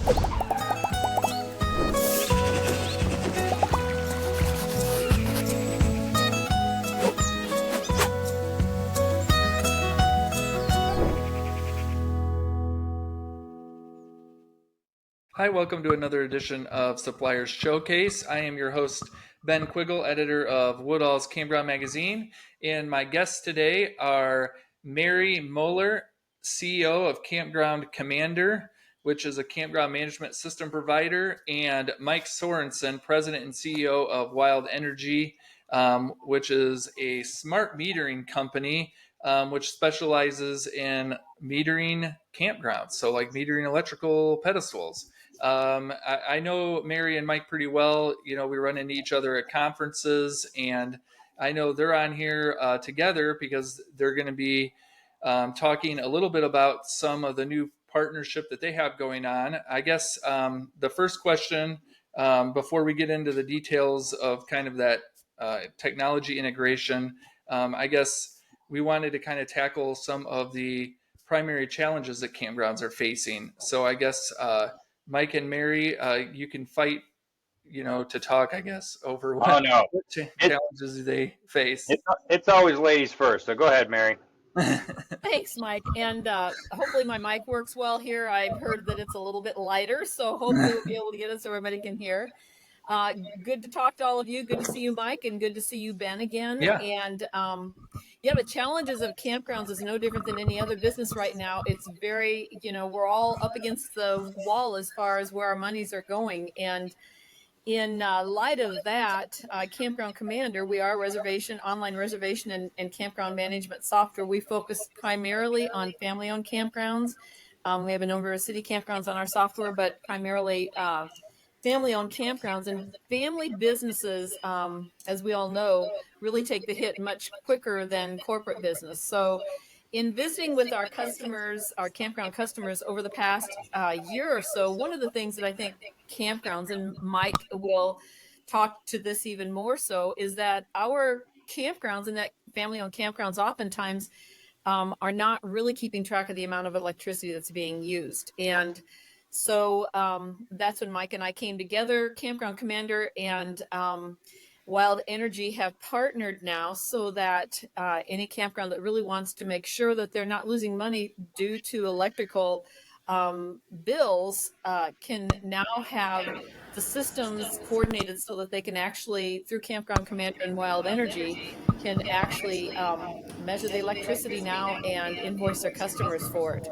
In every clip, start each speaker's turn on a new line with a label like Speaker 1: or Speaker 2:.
Speaker 1: Hi, welcome to another edition of Supplier's Showcase. I am your host, Ben Quiggle, editor of Woodall's Campground Magazine, and my guests today are Mary Moeller, CEO of Campground Commander, which is a campground management system provider, and Mike Sorensen, president and CEO of Wild Energy, which is a smart metering company which specializes in metering campgrounds, so like metering electrical pedestals. I know Mary and Mike pretty well. You know, we run into each other at conferences, and I know they're on here together because they're going to be talking a little bit about some of the new partnership that they have going on. I guess the first question before we get into the details of kind of that technology integration, I guess we wanted to kind of tackle some of the primary challenges that campgrounds are facing. So I guess Mike and Mary, you can fight, to talk, I guess, over what challenges they face.
Speaker 2: It's always ladies first. So go ahead, Mary.
Speaker 3: Thanks, Mike. And hopefully my mic works well here. I've heard that it's a little bit lighter, so hopefully we'll be able to get it so everybody can hear. Good to talk to all of you. Good to see you, Mike, and good to see you, Ben, again.
Speaker 1: Yeah.
Speaker 3: And the challenges of campgrounds is no different than any other business right now. It's very, we're all up against the wall as far as where our monies are going. And in light of that, Campground Commander, we are online reservation and campground management software. We focus primarily on family-owned campgrounds. We have a number of city campgrounds on our software, but primarily family-owned campgrounds. And family businesses, as we all know, really take the hit much quicker than corporate business. So in visiting with our customers, our campground customers over the past year or so, one of the things that I think campgrounds, and Mike will talk to this even more so, is that our campgrounds and that family-owned campgrounds oftentimes are not really keeping track of the amount of electricity that's being used. And so that's when Mike and I came together. Campground Commander and Wild Energy have partnered now so that any campground that really wants to make sure that they're not losing money due to electrical bills can now have the systems coordinated so that they can actually, through Campground Commander and Wild Energy, can actually measure the electricity now and invoice their customers for it.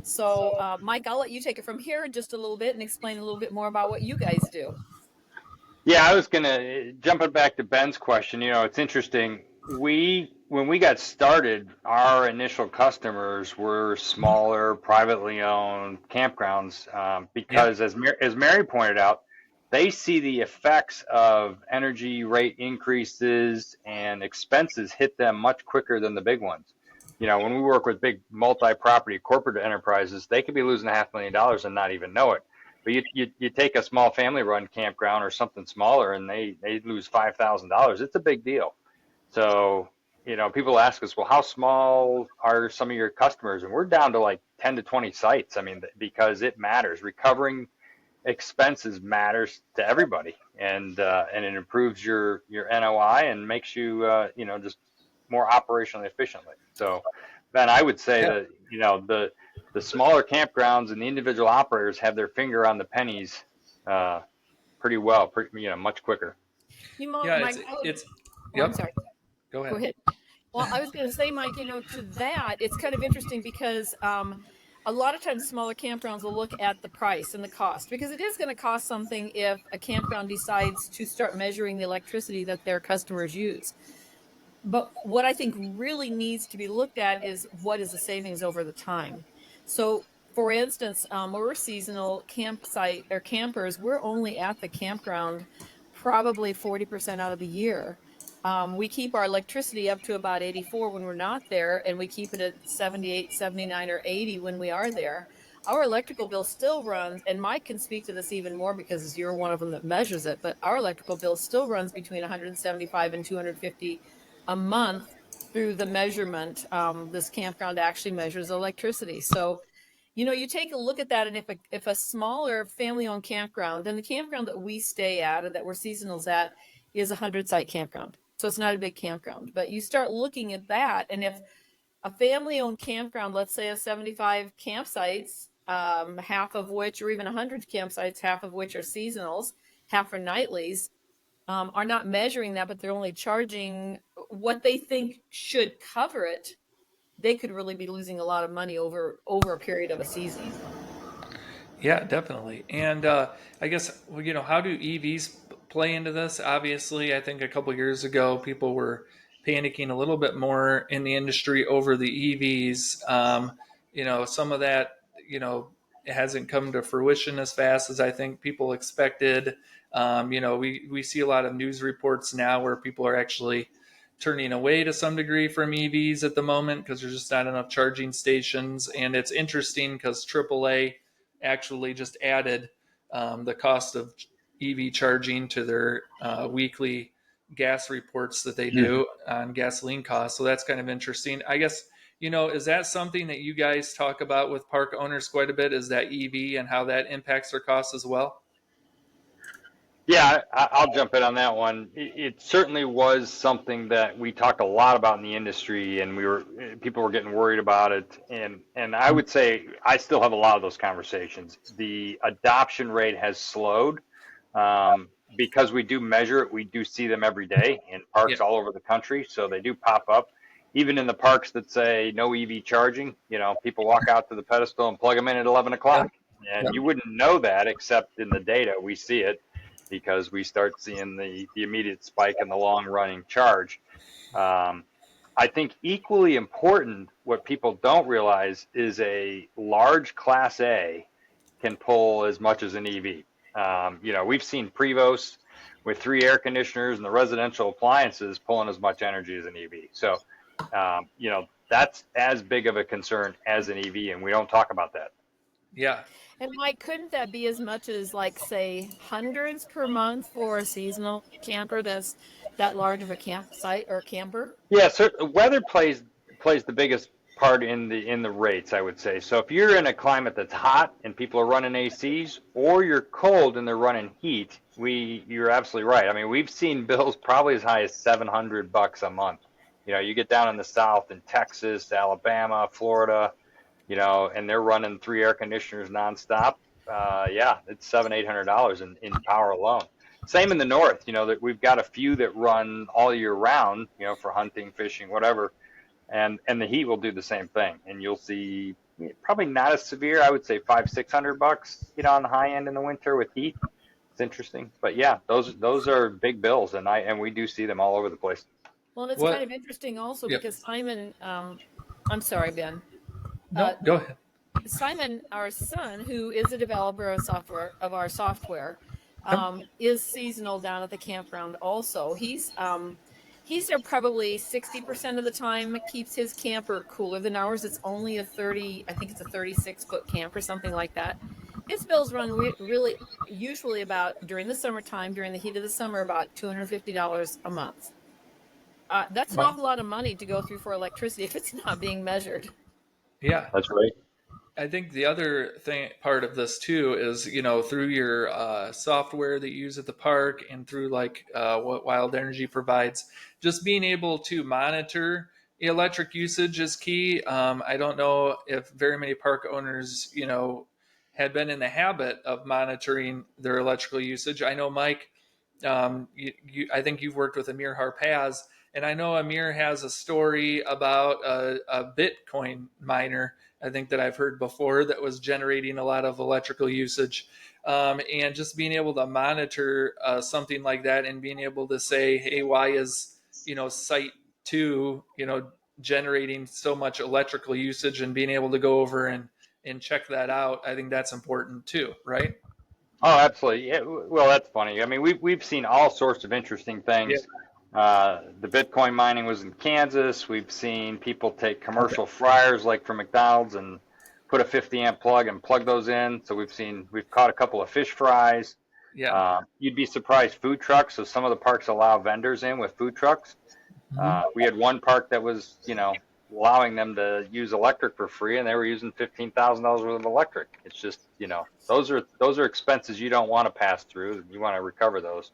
Speaker 3: So, Mike, I'll let you take it from here just a little bit and explain a little bit more about what you guys do.
Speaker 2: Yeah, I was going to jump it back to Ben's question. It's interesting. When we got started, our initial customers were smaller, privately owned campgrounds because, as Mary pointed out, they see the effects of energy rate increases and expenses hit them much quicker than the big ones. When we work with big multi-property corporate enterprises, they could be losing $500,000 and not even know it. But you take a small family-run campground or something smaller, and they lose $5,000. It's a big deal. So, people ask us, well, how small are some of your customers? And we're down to like 10 to 20 sites. I mean, because it matters. Recovering expenses matters to everybody, and it improves your NOI and makes you just more operationally efficiently. So, Ben, I would say that the smaller campgrounds and the individual operators have their finger on the pennies pretty well, much quicker.
Speaker 3: Mike, I'm sorry.
Speaker 1: Go ahead.
Speaker 3: Well, I was going to say, Mike, to that, it's kind of interesting because a lot of times smaller campgrounds will look at the price and the cost, because it is going to cost something if a campground decides to start measuring the electricity that their customers use. But what I think really needs to be looked at is what is the savings over the time. So, for instance, we're seasonal campsite or campers. We're only at the campground probably 40% out of the year. We keep our electricity up to about 84 when we're not there, and we keep it at 78, 79, or 80 when we are there. Our electrical bill still runs, and Mike can speak to this even more because you're one of them that measures it, but our electrical bill still runs between 175 and 250 a month through the measurement. This campground actually measures electricity. So You take a look at that, and if a smaller family-owned campground, and the campground that we stay at and that we're seasonals at is a 100-site campground, so it's not a big campground. But you start looking at that, and if a family-owned campground, let's say, of 75 campsites, half of which, or even 100 campsites, half of which are seasonals, half are nightlies, are not measuring that, but they're only charging what they think should cover it, they could really be losing a lot of money over a period of a season.
Speaker 1: Yeah, definitely. And I guess, how do EVs play into this? Obviously, I think a couple years ago, people were panicking a little bit more in the industry over the EVs. Some of that, it hasn't come to fruition as fast as I think people expected. We see a lot of news reports now where people are actually turning away to some degree from EVs at the moment because there's just not enough charging stations. And it's interesting because AAA actually just added the cost of EV charging to their weekly gas reports that they do on gasoline costs. So that's kind of interesting. I guess, is that something that you guys talk about with park owners quite a bit? Is that EV and how that impacts their costs as well?
Speaker 2: Yeah, I'll jump in on that one. It certainly was something that we talked a lot about in the industry, and people were getting worried about it. And I would say I still have a lot of those conversations. The adoption rate has slowed because we do measure it. We do see them every day in parks all over the country, so they do pop up. Even in the parks that say no EV charging, people walk out to the pedestal and plug them in at 11 o'clock. And you wouldn't know that except in the data. We see it because we start seeing the immediate spike in the long running charge. I think equally important, what people don't realize is a large Class A can pull as much as an EV. We've seen Prevost with 3 air conditioners and the residential appliances pulling as much energy as an EV. So, that's as big of a concern as an EV, and we don't talk about that.
Speaker 1: Yeah.
Speaker 3: And Mike, couldn't that be as much as, like, say, hundreds per month for a seasonal camper that's that large of a campsite or camper?
Speaker 2: Yeah, so weather plays the biggest part in the rates, I would say. So if you're in a climate that's hot and people are running ACs, or you're cold and they're running heat, you're absolutely right. I mean, we've seen bills probably as high as $700 a month. You get down in the South, in Texas, Alabama, Florida, and they're running 3 air conditioners nonstop. It's $700-800 in power alone. Same in the north, that we've got a few that run all year round, for hunting, fishing, whatever, and the heat will do the same thing. And you'll see probably not as severe. I would say $500-600, on the high end in the winter with heat. It's interesting, but yeah, those are big bills, and we do see them all over the place.
Speaker 3: Well, and it's kind of interesting also because Simon, I'm sorry, Ben.
Speaker 1: No, go ahead.
Speaker 3: Simon, our son, who is a developer of our software, is seasonal down at the campground also. He's there probably 60% of the time, keeps his camper cooler than ours. It's only I think it's a 36-foot camper, something like that. His bills run really, usually about, during the summertime, during the heat of the summer, about $250 a month. That's an awful lot of money to go through for electricity if it's not being measured.
Speaker 1: Yeah,
Speaker 2: that's right.
Speaker 1: I think the other part of this too is, through your software that you use at the park and through what Wild Energy provides, just being able to monitor electric usage is key. I don't know if very many park owners, had been in the habit of monitoring their electrical usage. I know, Mike, I think you've worked with Amir Harpaz, and I know Amir has a story about a Bitcoin miner, I think, that I've heard before, that was generating a lot of electrical usage. And just being able to monitor something like that and being able to say, hey, why is, site 2, generating so much electrical usage, and being able to go over and check that out, I think that's important too, right?
Speaker 2: Oh, absolutely. Yeah, well, that's funny. I mean, we've seen all sorts of interesting things. The Bitcoin mining was in Kansas. We've seen people take commercial fryers like from McDonald's and put a 50 amp plug and plug those in. So we've caught a couple of fish fries.
Speaker 1: Yeah.
Speaker 2: You'd be surprised, food trucks. So some of the parks allow vendors in with food trucks. We had one park that was, allowing them to use electric for free, and they were using $15,000 worth of electric. It's just, those are expenses you don't want to pass through. You want to recover those.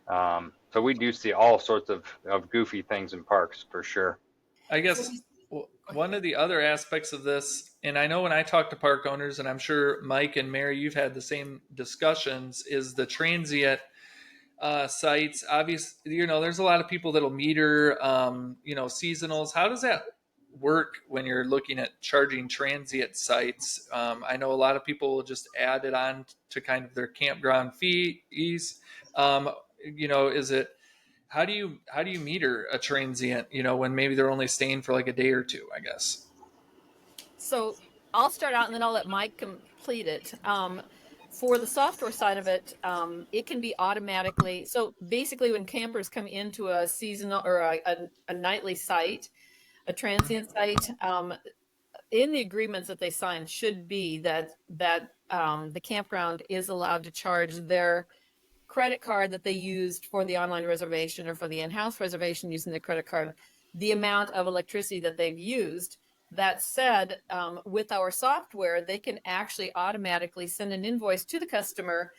Speaker 2: So we do see all sorts of goofy things in parks for sure.
Speaker 1: I guess one of the other aspects of this, and I know when I talk to park owners, and I'm sure Mike and Mary, you've had the same discussions, is the transient sites. Obviously, there's a lot of people that'll meter, seasonals. How does that work when you're looking at charging transient sites? I know a lot of people will just add it on to kind of their campground fees. Is it how do you meter a transient? When maybe they're only staying for like a day or two, I guess.
Speaker 3: So I'll start out and then I'll let Mike complete it. For the software side of it, it can be automatically. So basically, when campers come into a seasonal or a nightly site, a transient site, in the agreements that they sign should be that the campground is allowed to charge their credit card that they used for the online reservation or for the in-house reservation using the credit card, the amount of electricity that they've used. That said, with our software, they can actually automatically send an invoice to the customer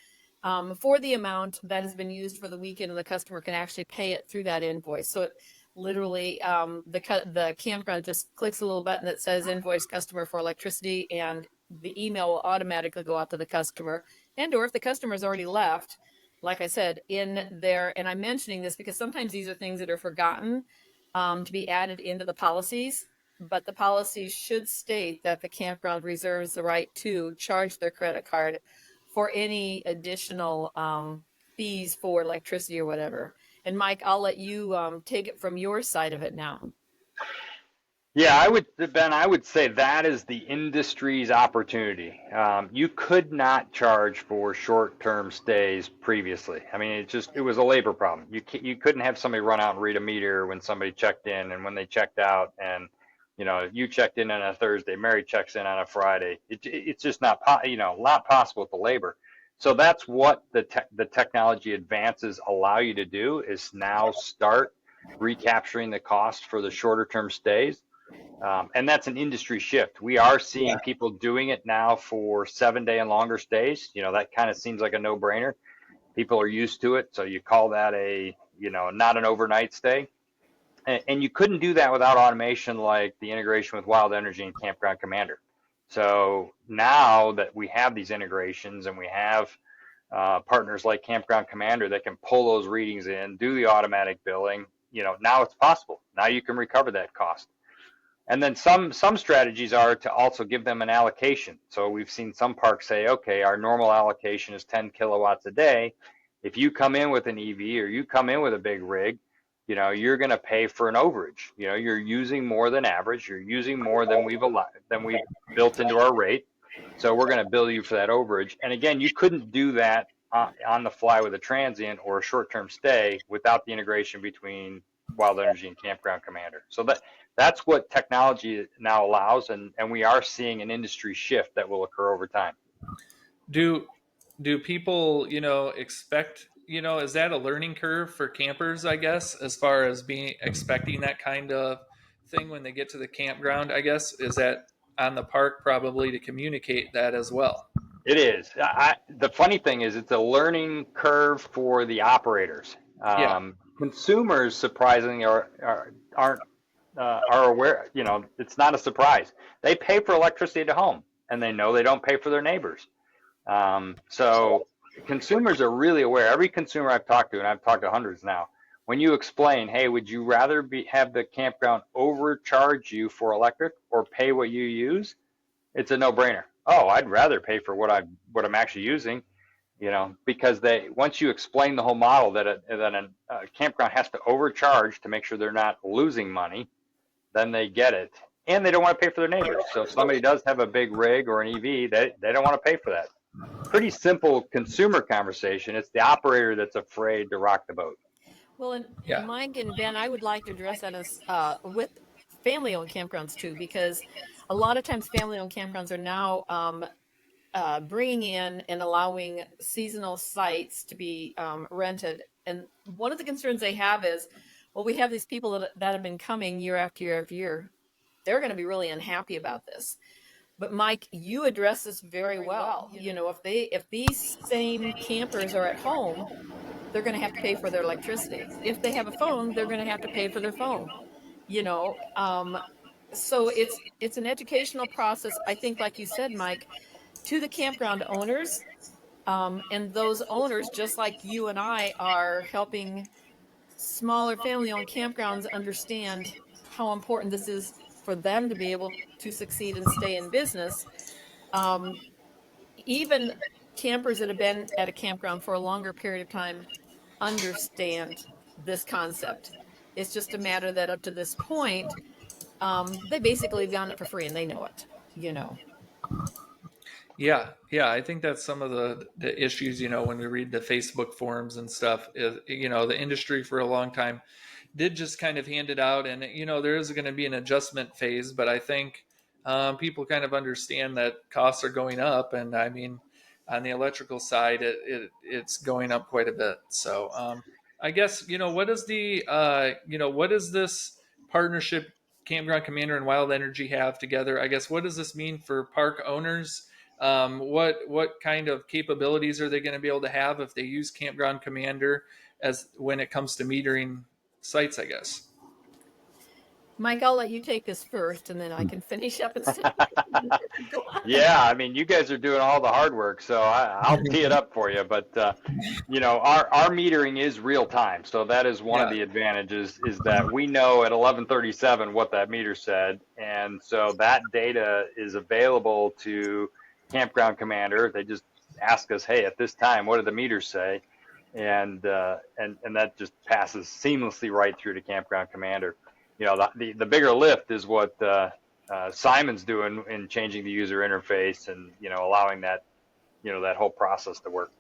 Speaker 3: for the amount that has been used for the weekend, and the customer can actually pay it through that invoice. So it literally, the campground just clicks a little button that says invoice customer for electricity, and the email will automatically go out to the customer. And or if the customer's already left, like I said, in there, and I'm mentioning this because sometimes these are things that are forgotten to be added into the policies, but the policies should state that the campground reserves the right to charge their credit card for any additional fees for electricity or whatever. And Mike, I'll let you take it from your side of it now.
Speaker 2: Yeah, Ben, I would say that is the industry's opportunity. You could not charge for short-term stays previously. I mean, it was a labor problem. You couldn't have somebody run out and read a meter when somebody checked in and when they checked out, and you checked in on a Thursday, Mary checks in on a Friday. It's just not possible with the labor. So that's what the technology advances allow you to do, is now start recapturing the cost for the shorter-term stays. And that's an industry shift. We are seeing people doing it now for 7-day and longer stays. That kind of seems like a no-brainer. People are used to it. So you call that not an overnight stay. And you couldn't do that without automation like the integration with Wild Energy and Campground Commander. So now that we have these integrations and we have partners like Campground Commander that can pull those readings in, do the automatic billing, now it's possible. Now you can recover that cost. And then some strategies are to also give them an allocation. So we've seen some parks say, okay, our normal allocation is 10 kilowatts a day. If you come in with an EV or you come in with a big rig, you're going to pay for an overage. You're using more than average. You're using more than we've built into our rate. So we're going to bill you for that overage. And again, you couldn't do that on the fly with a transient or a short-term stay without the integration between Wild Energy and Campground Commander. So that's what technology now allows, and we are seeing an industry shift that will occur over time.
Speaker 1: Do people, expect, is that a learning curve for campers, I guess, as far as expecting that kind of thing when they get to the campground, I guess? Is that on the park probably to communicate that as well?
Speaker 2: It is. The funny thing is it's a learning curve for the operators. Consumers, surprisingly, aren't aware. It's not a surprise. They pay for electricity at home, and they know they don't pay for their neighbors. So consumers are really aware. Every consumer I've talked to, and I've talked to hundreds now, when you explain, hey, would you rather have the campground overcharge you for electric or pay what you use? It's a no-brainer. Oh, I'd rather pay for what I'm actually using, because once you explain the whole model that a campground has to overcharge to make sure they're not losing money, then they get it. And they don't want to pay for their neighbors. So if somebody does have a big rig or an EV, they don't want to pay for that. Pretty simple consumer conversation. It's the operator that's afraid to rock the boat.
Speaker 3: Well, and Mike and Ben, I would like to address that as with family-owned campgrounds too, because a lot of times family-owned campgrounds are now bringing in and allowing seasonal sites to be rented. And one of the concerns they have is, well, we have these people that have been coming year after year after year. they're going to be really unhappy about this. But Mike, you address this very well. If these same campers are at home, they're going to have to pay for their electricity. If they have a phone, they're going to have to pay for their phone. You know, so it's an educational process. I think, like you said, Mike, to the campground owners, and those owners, just like you and I, are helping smaller family-owned campgrounds understand how important this is for them to be able to succeed and stay in business. Um, Even campers that have been at a campground for a longer period of time understand this concept. It's just a matter that up to this point, they basically have gotten it for free and they know it.
Speaker 1: Yeah, I think that's some of the issues. When we read the Facebook forums and stuff, is, the industry for a long time did just kind of hand it out, and there is going to be an adjustment phase. But I think people kind of understand that costs are going up, and I mean, on the electrical side, it's going up quite a bit. So I guess what is what does this partnership Campground Commander and Wild Energy have together? I guess what does this mean for park owners? What kind of capabilities are they going to be able to have if they use Campground Commander as when it comes to metering sites, I guess?
Speaker 3: Mike, I'll let you take this first and then I can finish up instead. Go on.
Speaker 2: Yeah, I mean, you guys are doing all the hard work, so I'll tee it up for you. But our metering is real time, so that is one of the advantages, is that we know at 11:37 what that meter said, and so that data is available to Campground Commander. They just ask us, hey, at this time, what did the meters say? And that just passes seamlessly right through to Campground Commander. The bigger lift is what Simon's doing in changing the user interface and allowing that that whole process to work.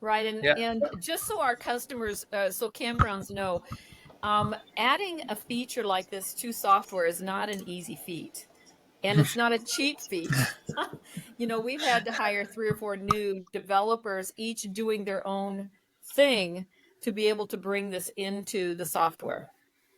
Speaker 3: Right, and just so our customers, so campgrounds know, adding a feature like this to software is not an easy feat. And it's not a cheap feat. We've had to hire 3 or 4 new developers, each doing their own thing, to be able to bring this into the software.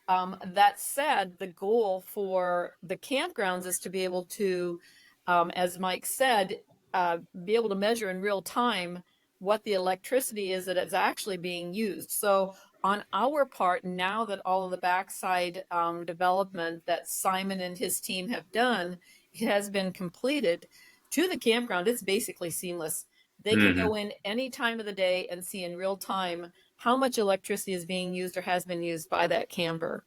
Speaker 3: That said, the goal for the campgrounds is to be able to, as Mike said, be able to measure in real time what the electricity is that is actually being used. So on our part, now that all of the backside development that Simon and his team have done has been completed, to the campground, it's basically seamless. They can go in any time of the day and see in real time how much electricity is being used or has been used by that camper.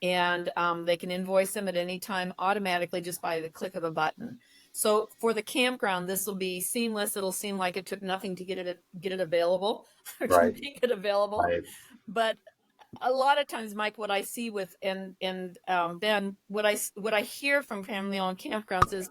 Speaker 3: And they can invoice them at any time automatically just by the click of a button. So for the campground, this will be seamless. It'll seem like it took nothing to get it available or to make it available.
Speaker 2: Right.
Speaker 3: But a lot of times, Mike, what I see with and Ben, what I hear from family-owned campgrounds is,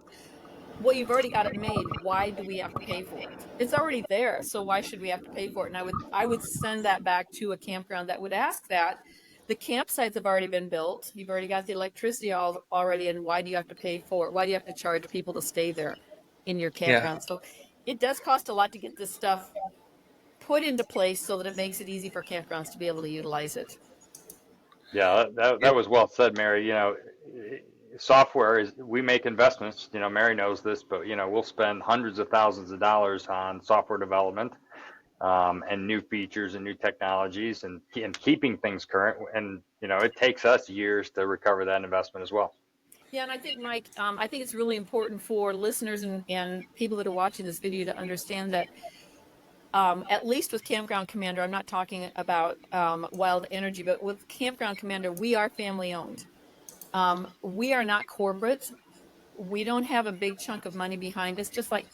Speaker 3: well, you've already got it made. Why do we have to pay for it? It's already there, so why should we have to pay for it? And I would send that back to a campground that would ask that. The campsites have already been built. You've already got the electricity already, and why do you have to pay for it? Why do you have to charge people to stay there in your campground? So it does cost a lot to get this stuff put into place so that it makes it easy for campgrounds to be able to utilize it.
Speaker 2: Yeah, that was well said, Mary. Software is, we make investments. Mary knows this, but we'll spend hundreds of thousands of dollars on software development, and new features and new technologies, and keeping things current. And it takes us years to recover that investment as well.
Speaker 3: Yeah, and I think, Mike, I think it's really important for listeners and people that are watching this video to understand that, at least with Campground Commander, I'm not talking about Wild Energy, but with Campground Commander, we are family owned. We are not corporate. We don't have a big chunk of money behind us, just like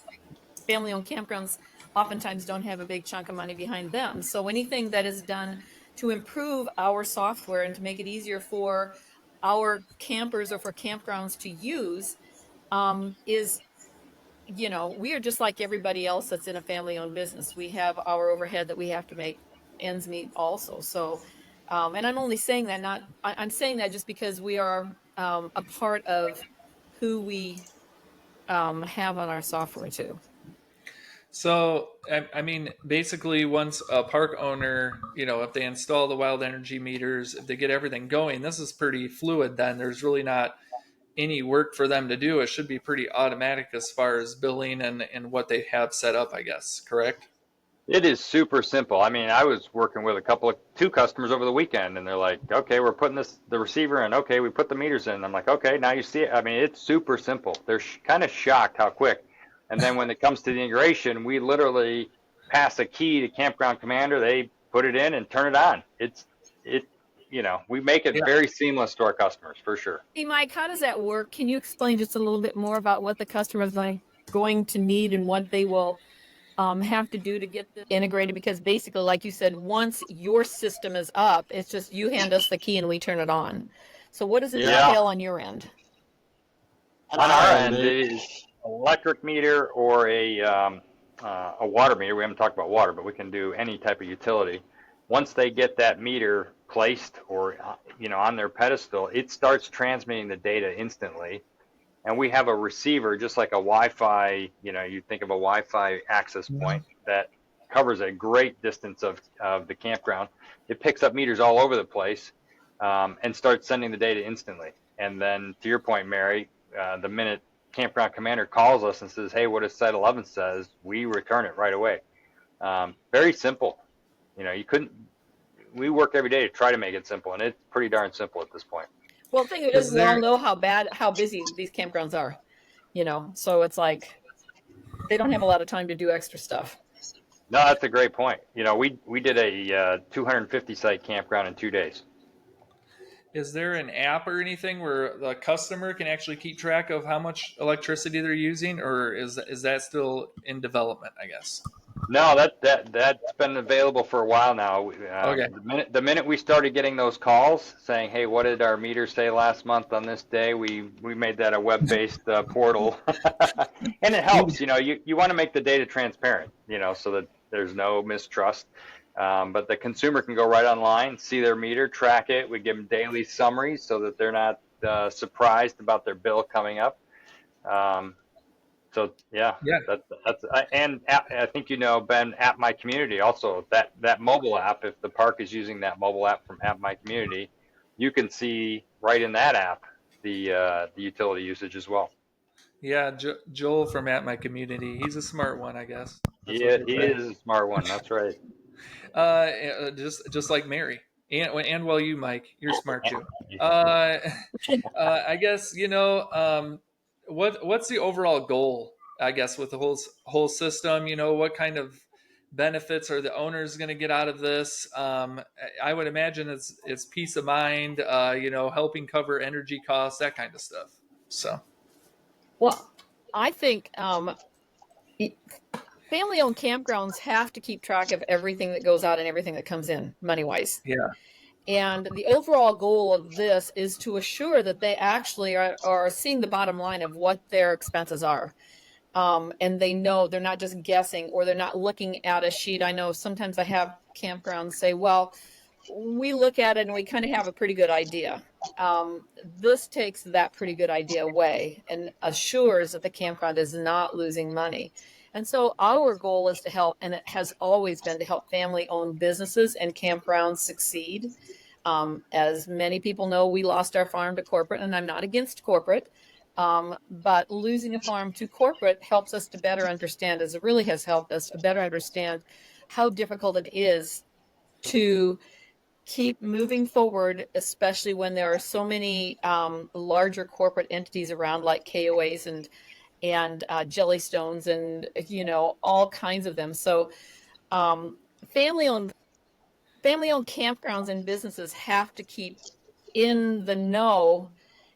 Speaker 3: family owned campgrounds oftentimes don't have a big chunk of money behind them. So anything that is done to improve our software and to make it easier for our campers or for campgrounds to use, is, we are just like everybody else that's in a family-owned business. We have our overhead that we have to make ends meet also. So, and I'm only saying that I'm saying that just because we are a part of who we have on our software too.
Speaker 1: So, I mean, basically, once a park owner, if they install the Wild Energy meters, if they get everything going, this is pretty fluid then. There's really not any work for them to do. It should be pretty automatic as far as billing and what they have set up, I guess. Correct?
Speaker 2: It is super simple. I mean, I was working with two customers over the weekend, and they're like, "Okay, we're putting the receiver in. Okay, we put the meters in." I'm like, "Okay, now you see it." I mean, it's super simple. They're kind of shocked how quick. And then when it comes to the integration, we literally pass a key to Campground Commander. They put it in and turn it on. We make it
Speaker 1: Yeah.
Speaker 2: very seamless to our customers for sure.
Speaker 3: Hey, Mike, how does that work? Can you explain just a little bit more about what the customers are going to need and what they will have to do to get this integrated? Because basically, like you said, once your system is up, it's just you hand us the key and we turn it on. So what does it entail on your end?
Speaker 2: On our end, it is electric meter or a water meter. We haven't talked about water, but we can do any type of utility. Once they get that meter placed or on their pedestal, it starts transmitting the data instantly. And we have a receiver, just like a Wi-Fi, you think of a Wi-Fi access point that covers a great distance of the campground. It picks up meters all over the place and starts sending the data instantly. And then to your point, Mary, the minute Campground Commander calls us and says, "Hey, what does Site 11 says?" we return it right away. Very simple. We work every day to try to make it simple, and it's pretty darn simple at this point.
Speaker 3: Well, the thing is, we all know how busy these campgrounds are, so it's like they don't have a lot of time to do extra stuff.
Speaker 2: No, that's a great point. We did a 250 site campground in 2 days.
Speaker 1: Is there an app or anything where the customer can actually keep track of how much electricity they're using, or is that still in development, I guess?
Speaker 2: No, that's been available for a while now.
Speaker 1: Okay.
Speaker 2: The minute we started getting those calls saying, "Hey, what did our meter say last month on this day?" we made that a web-based portal, and it helps. You want to make the data transparent, so that there's no mistrust. But the consumer can go right online, see their meter, track it. We give them daily summaries so that they're not surprised about their bill coming up. So that's and I think Ben, App My Community also, that mobile app. If the park is using that mobile app from App My Community, you can see right in that app the utility usage as well.
Speaker 1: Yeah, Joel from App My Community, he's a smart one, I guess.
Speaker 2: He is a smart one. That's right.
Speaker 1: Just like Mary. And well, you, Mike, you're smart too. I guess what's the overall goal? I guess with the whole system, what kind of benefits are the owners going to get out of this? I would imagine it's peace of mind, helping cover energy costs, that kind of stuff. So,
Speaker 3: well, I think family-owned campgrounds have to keep track of everything that goes out and everything that comes in, money-wise.
Speaker 1: Yeah.
Speaker 3: And the overall goal of this is to assure that they actually are seeing the bottom line of what their expenses are. And they know they're not just guessing, or they're not looking at a sheet. I know sometimes I have campgrounds say, well, we look at it and we kind of have a pretty good idea. This takes that pretty good idea away and assures that the campground is not losing money. And so our goal is to help, and it has always been to help family-owned businesses and campgrounds succeed. As many people know, we lost our farm to corporate, and I'm not against corporate, but losing a farm to corporate helps us to better understand, as it really has helped us to better understand how difficult it is to keep moving forward, especially when there are so many larger corporate entities around, like KOAs and Jellystones and all kinds of them. So family-owned campgrounds and businesses have to keep in the know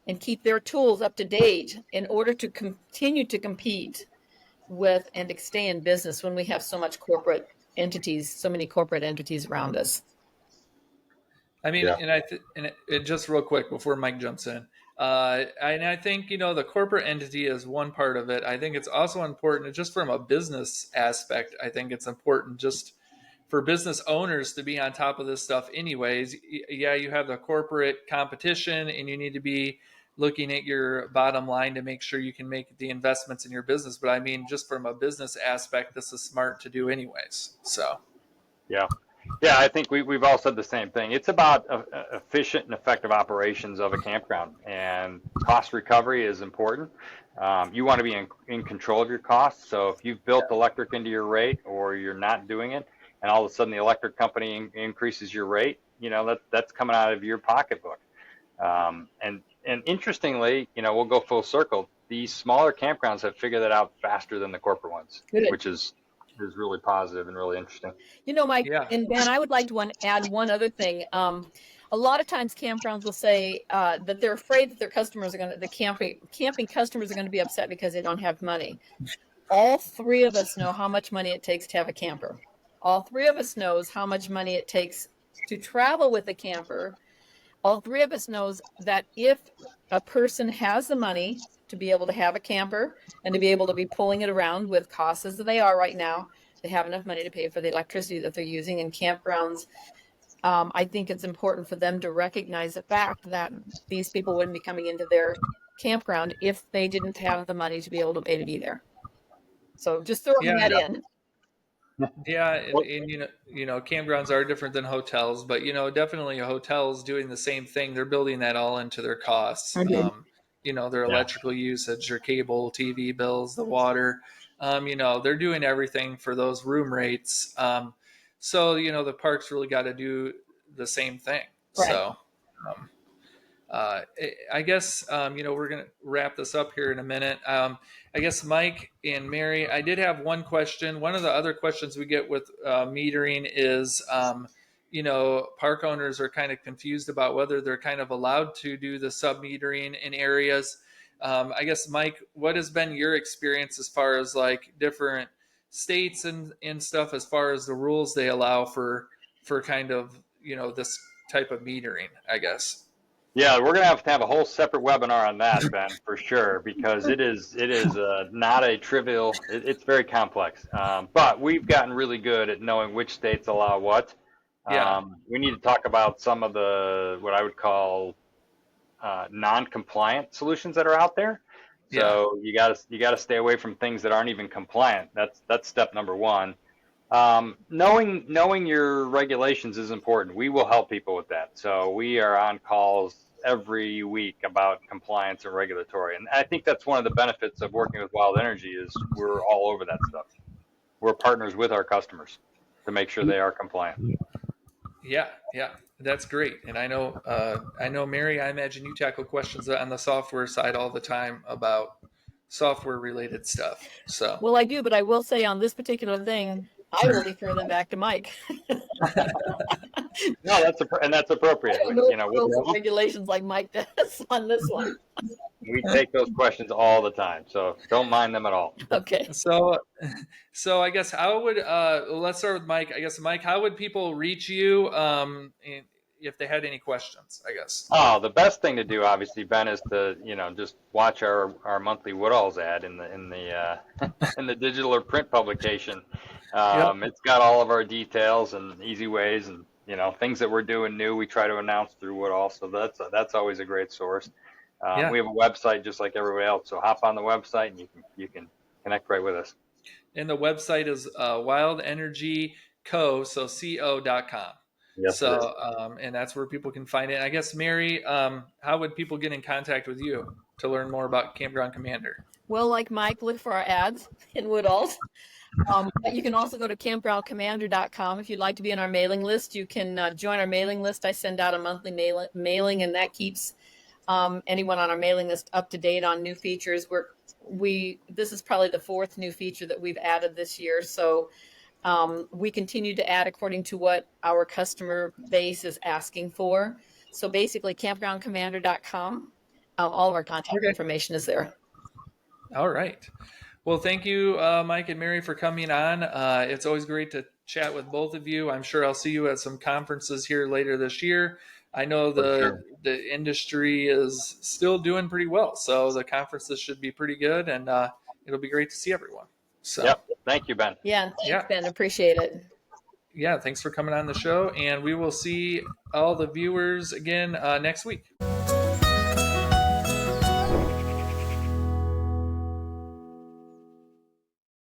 Speaker 3: and keep their tools up to date in order to continue to compete with and stay in business when we have so many corporate entities around us.
Speaker 1: I mean, and just real quick before Mike jumps in, and I think the corporate entity is one part of it. I think it's also important, just from a business aspect. I think it's important just for business owners to be on top of this stuff. Anyways, yeah, you have the corporate competition, and you need to be looking at your bottom line to make sure you can make the investments in your business. But I mean, just from a business aspect, this is smart to do, anyways. So,
Speaker 2: yeah. Yeah, I think we've all said the same thing. It's about efficient and effective operations of a campground, and cost recovery is important. You want to be in control of your costs. So if you've built electric into your rate or you're not doing it, and all of a sudden the electric company increases your rate, that's coming out of your pocketbook. And interestingly, we'll go full circle. These smaller campgrounds have figured that out faster than the corporate ones,
Speaker 3: Good.
Speaker 2: which is really positive and really interesting.
Speaker 3: Mike
Speaker 1: Yeah.
Speaker 3: and Ben, I would like to add one other thing. A lot of times campgrounds will say that they're afraid that the camping customers are going to be upset because they don't have money. All three of us know how much money it takes to have a camper. All three of us knows how much money it takes to travel with a camper. All three of us knows that if a person has the money to be able to have a camper and to be able to be pulling it around with costs as they are right now, they have enough money to pay for the electricity that they're using in campgrounds. I think it's important for them to recognize the fact that these people wouldn't be coming into their campground if they didn't have the money to be able to pay to be there. So just throwing that in.
Speaker 1: Yeah, and campgrounds are different than hotels, but definitely hotels doing the same thing. They're building that all into their costs. Their electrical usage, their cable, TV bills, the water. They're doing everything for those room rates. So the parks really got to do the same thing.
Speaker 3: Right.
Speaker 1: So. I guess we're gonna wrap this up here in a minute. I guess Mike and Mary, I did have one question. One of the other questions we get with metering is, park owners are kind of confused about whether they're kind of allowed to do the sub metering in areas. I guess Mike, what has been your experience as far as like different states and stuff as far as the rules they allow for kind of this type of metering, I guess.
Speaker 2: Yeah, we're gonna have to have a whole separate webinar on that, Ben, for sure, because it is not a trivial. It's very complex, but we've gotten really good at knowing which states allow what. We need to talk about some of the what I would call non-compliant solutions that are out there. So you gotta stay away from things that aren't even compliant. That's step number one. Knowing your regulations is important. We will help people with that. So we are on calls every week about compliance and regulatory. And I think that's one of the benefits of working with Wild Energy is we're all over that stuff. We're partners with our customers to make sure they are compliant.
Speaker 1: Yeah, that's great. And I know, Mary, I imagine you tackle questions on the software side all the time about software related stuff. So
Speaker 3: well, I do, but I will say on this particular thing, I will refer them back to Mike.
Speaker 2: No, that's appropriate.
Speaker 3: I don't know rules and regulations like Mike does on this one.
Speaker 2: We take those questions all the time, so don't mind them at all.
Speaker 3: Okay.
Speaker 1: So I guess how would let's start with Mike. I guess Mike, how would people reach you if they had any questions? I guess.
Speaker 2: Oh, the best thing to do, obviously, Ben, is to just watch our monthly Woodall's ad in the in the digital or print publication. It's got all of our details and easy ways and things that we're doing new. We try to announce through Woodall, so that's always a great source. We have a website just like everybody else, so hop on the website and you can connect right with us.
Speaker 1: And the website is Wild Energy Co. So co.com.
Speaker 2: Yes.
Speaker 1: So and that's where people can find it. And I guess Mary, how would people get in contact with you to learn more about Campground Commander?
Speaker 3: Well, like Mike, look for our ads in Woodall's. But you can also go to campgroundcommander.com if you'd like to be on our mailing list. You can join our mailing list. I send out a monthly mailing, and that keeps anyone on our mailing list up to date on new features. This is probably the fourth new feature that we've added this year. So we continue to add according to what our customer base is asking for. So basically, campgroundcommander.com. All of our contact information is there.
Speaker 1: All right. Well, thank you, Mike and Mary, for coming on. It's always great to chat with both of you. I'm sure I'll see you at some conferences here later this year. I know the industry is still doing pretty well, so the conferences should be pretty good, and it'll be great to see everyone. So,
Speaker 2: yep. Thank you, Ben.
Speaker 3: Yeah, thanks, Ben. Appreciate it.
Speaker 1: Yeah, thanks for coming on the show, and we will see all the viewers again next week.